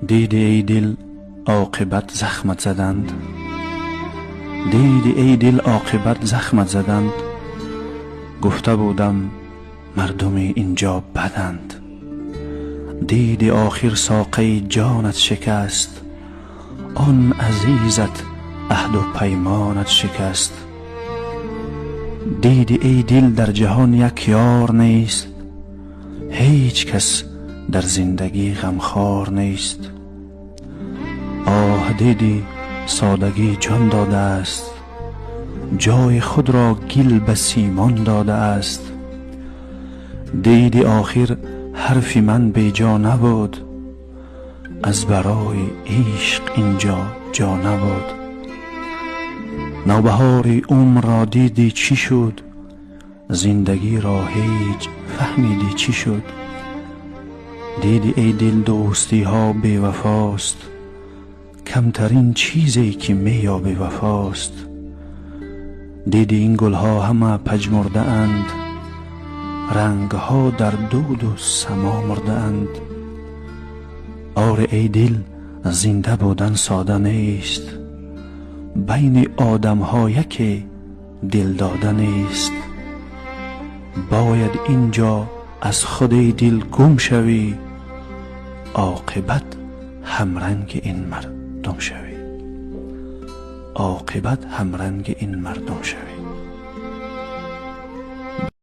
دیدی ای دل عاقبت زخمت زدند، دیدی ای دل عاقبت زخمت زدند. گفته بودم مردم اینجا بدند. دیدی آخر ساقه جانت شکست، آن عزیزت عهد و پیمانت شکست. دیدی ای دل در جهان یک یار نیست، هیچ کس در زندگی غمخوار نیست. آه دیدی سادگی جان داده است، جای خود را گل به سیمان داده است. دیدی آخر حرف من بیجا نبود، از برای عشق اینجا جا نبود. نوبهار عمر را دیدی چی شد، زندگی را هیچ فهمیدی چی شد. دیدی ای دل دوستی ها بی وفاست، کمترین چیزی که می یابی وفاست. دیدی این گل ها همه پژمرده اند، رنگ ها در دود و سما مرده اند. آره ای دل زنده بودن ساده نیست، بین آدم ها یکی دل داده نیست. باید اینجا از خود دل گم شوی، عاقبت همرنگ این مردم شوی، عاقبت همرنگ این مردم شوی.